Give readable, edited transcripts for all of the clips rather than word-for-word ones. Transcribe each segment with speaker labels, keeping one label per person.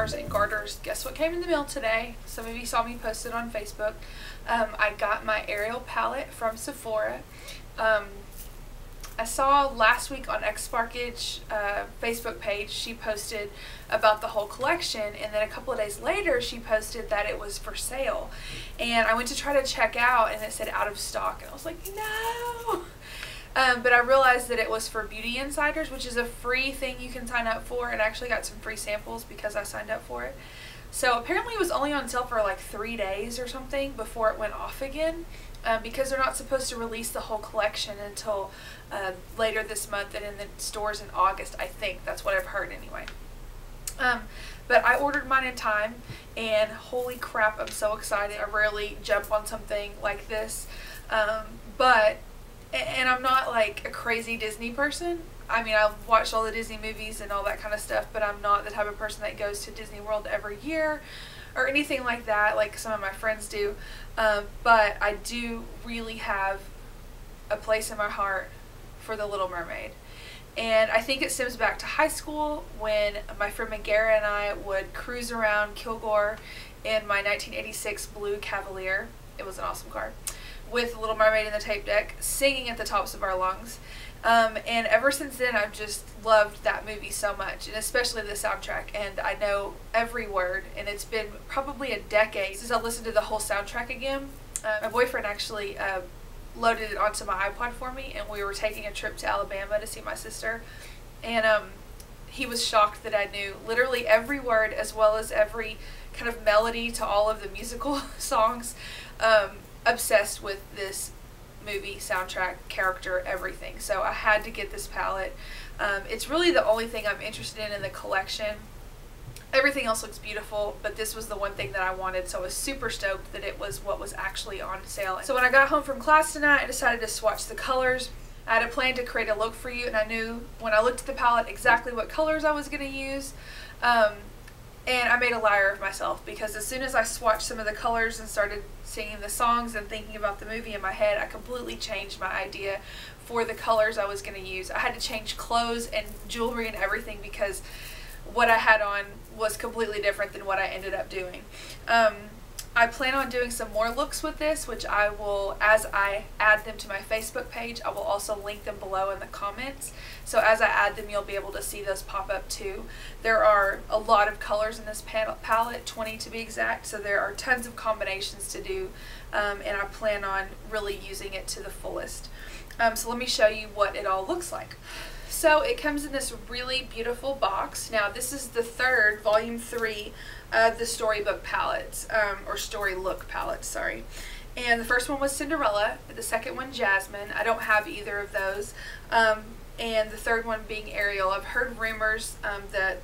Speaker 1: stars and garters. Guess what came in the mail today? Some of you saw me post it on Facebook. I got my Ariel palette from Sephora. I saw last week on XSparkage Facebook page, she posted about the whole collection, and then a couple of days later she posted that it was for sale. And I went to try to check out and it said out of stock, and I was like, no! But I realized that it was for Beauty Insiders, which is a free thing you can sign up for, and I actually got some free samples because I signed up for it. So apparently it was only on sale for like 3 days or something before it went off again, because they're not supposed to release the whole collection until later this month and in the stores in August, I think. That's what I've heard anyway. But I ordered mine in time, and holy crap, I'm so excited. I rarely jump on something like this, and I'm not like a crazy Disney person. I mean, I've watched all the Disney movies and all that kind of stuff, but I'm not the type of person that goes to Disney World every year or anything like that, like some of my friends do. But I do really have a place in my heart for the Little Mermaid. And I think it stems back to high school when my friend Megara and I would cruise around Kilgore in my 1986 blue Cavalier. It was an awesome car. With Little Mermaid in the tape deck, singing at the tops of our lungs. And ever since then, I've just loved that movie so much, and especially the soundtrack. And I know every word, and it's been probably a decade since I listened to the whole soundtrack again. My boyfriend actually loaded it onto my iPod for me, and we were taking a trip to Alabama to see my sister. And he was shocked that I knew literally every word, as well as every kind of melody to all of the musical songs. Obsessed with this movie, soundtrack, character, everything. So I had to get this palette. It's really the only thing I'm interested in the collection. Everything else looks beautiful, but this was the one thing that I wanted, so I was super stoked that it was what was actually on sale. So when I got home from class tonight, I decided to swatch the colors. I had a plan to create a look for you, and I knew when I looked at the palette exactly what colors I was going to use. And I made a liar of myself, because as soon as I swatched some of the colors and started singing the songs and thinking about the movie in my head, I completely changed my idea for the colors I was going to use. I had to change clothes and jewelry and everything, because what I had on was completely different than what I ended up doing. I plan on doing some more looks with this, which I will, as I add them to my Facebook page, I will also link them below in the comments. So as I add them, you'll be able to see those pop up too. There are a lot of colors in this palette, 20 to be exact, so there are tons of combinations to do, and I plan on really using it to the fullest. So let me show you what it all looks like. So it comes in this really beautiful box. Now this is the third, volume 3 of the Storybook palettes, or Storylook palettes, sorry. And the first one was Cinderella, the second one Jasmine. I don't have either of those. And the third one being Ariel. I've heard rumors that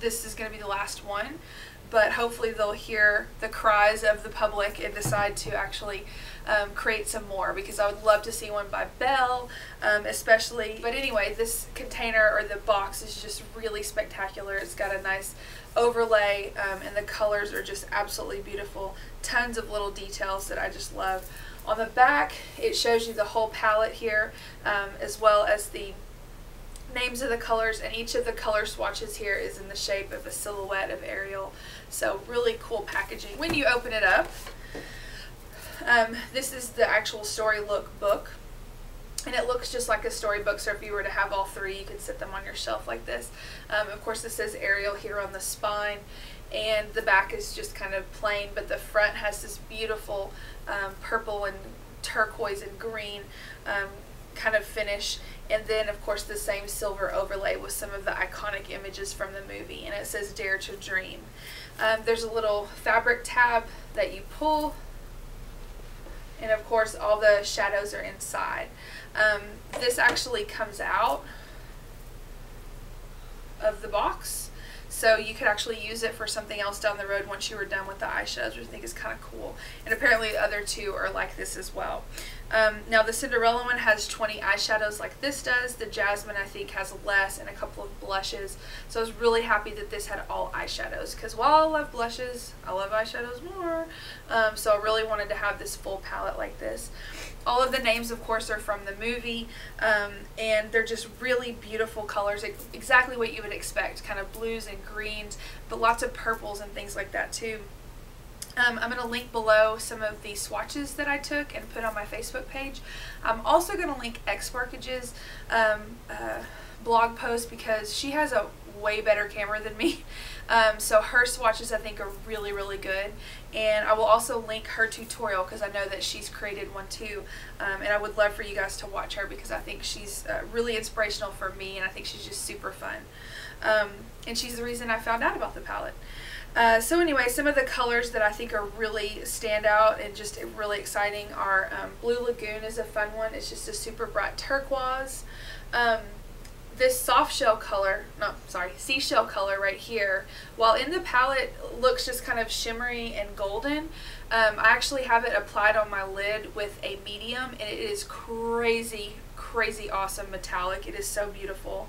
Speaker 1: this is going to be the last one, but hopefully they'll hear the cries of the public and decide to actually create some more, because I would love to see one by Belle, especially. But anyway, this container, or the box, is just really spectacular. It's got a nice overlay, and the colors are just absolutely beautiful. Tons of little details that I just love. On the back, it shows you the whole palette here, as well as the names of the colors, and each of the color swatches here is in the shape of a silhouette of Ariel. So really cool packaging. When you open it up, this is the actual Storylook book, and it looks just like a storybook, so if you were to have all three, you could sit them on your shelf like this. Of course, this says Ariel here on the spine, and the back is just kind of plain, but the front has this beautiful purple and turquoise and green kind of finish, and then of course the same silver overlay with some of the iconic images from the movie, and it says Dare to Dream. There's a little fabric tab that you pull, and of course all the shadows are inside. This actually comes out of the box, so you could actually use it for something else down the road once you were done with the eyeshadows, which I think is kind of cool. And apparently the other two are like this as well. Now the Cinderella one has 20 eyeshadows like this does. The Jasmine, I think, has less, and a couple of blushes. So I was really happy that this had all eyeshadows, because while I love blushes, I love eyeshadows more. So I really wanted to have this full palette like this. All of the names, of course, are from the movie, and they're just really beautiful colors, exactly what you would expect, kind of blues and greens, but lots of purples and things like that too. I'm going to link below some of the swatches that I took and put on my Facebook page. I'm also going to link XSparkage's blog post because she has a way better camera than me. So her swatches I think are really, really good. And I will also link her tutorial because I know that she's created one too. And I would love for you guys to watch her because I think she's really inspirational for me, and I think she's just super fun. And she's the reason I found out about the palette. So anyway, some of the colors that I think are really stand out and just really exciting are Blue Lagoon is a fun one. It's just a super bright turquoise. This soft shell color, seashell color right here, while in the palette looks just kind of shimmery and golden, I actually have it applied on my lid with a medium, and it is crazy, crazy awesome metallic. It is so beautiful.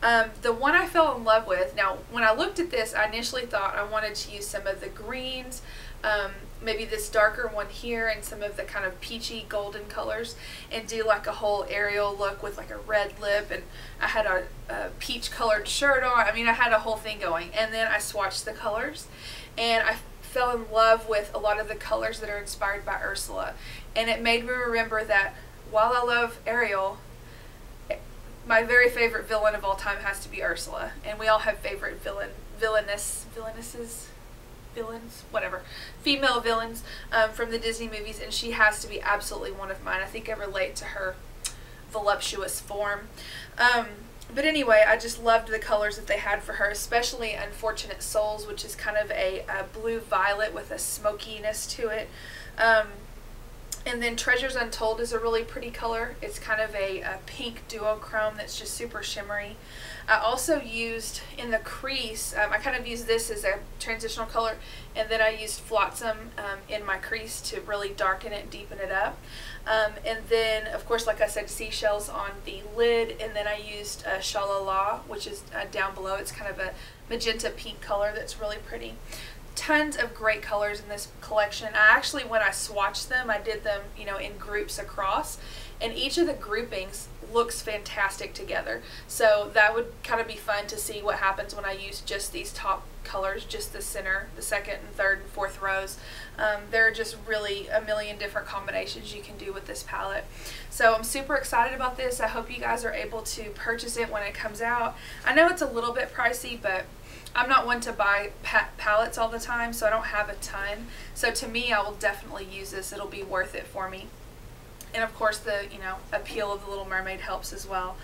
Speaker 1: The one I fell in love with, now when I looked at this, I initially thought I wanted to use some of the greens, maybe this darker one here and some of the kind of peachy golden colors, and do like a whole Ariel look with like a red lip, and I had a peach colored shirt on. I mean, I had a whole thing going, and then I swatched the colors, and I fell in love with a lot of the colors that are inspired by Ursula, and it made me remember that while I love Ariel, my very favorite villain of all time has to be Ursula, and we all have favorite villains, whatever, female villains from the Disney movies, and she has to be absolutely one of mine. I think I relate to her voluptuous form. But anyway, I just loved the colors that they had for her, especially Unfortunate Souls, which is kind of a blue violet with a smokiness to it. And then Treasures Untold is a really pretty color. It's kind of a pink duochrome that's just super shimmery. I also used in the crease, I kind of used this as a transitional color, and then I used Flotsam in my crease to really darken it and deepen it up. And then, of course, like I said, seashells on the lid, and then I used Shalala, which is down below. It's kind of a magenta pink color that's really pretty. Tons of great colors in this collection. I actually, when I swatched them, I did them, you know, in groups across, and each of the groupings looks fantastic together. So that would kind of be fun to see what happens when I use just these top colors, just the center, the second and third and fourth rows. There are just really a million different combinations you can do with this palette. So I'm super excited about this. I hope you guys are able to purchase it when it comes out. I know it's a little bit pricey, but I'm not one to buy palettes all the time, so I don't have a ton. So to me, I will definitely use this. It'll be worth it for me. And of course, the appeal of the Little Mermaid helps as well.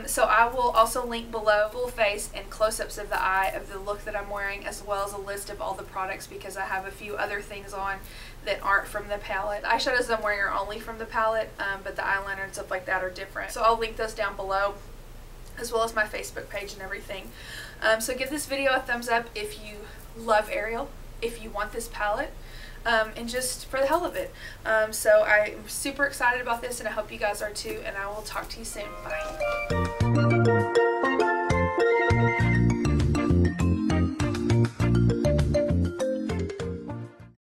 Speaker 1: So I will also link below full face and close-ups of the eye of the look that I'm wearing, as well as a list of all the products, because I have a few other things on that aren't from the palette. The eyeshadows I'm wearing are only from the palette, but the eyeliner and stuff like that are different. So I'll link those down below, as well as my Facebook page and everything. So give this video a thumbs up if you love Ariel, if you want this palette, and just for the hell of it. So I'm super excited about this, and I hope you guys are too, and I will talk to you soon. Bye.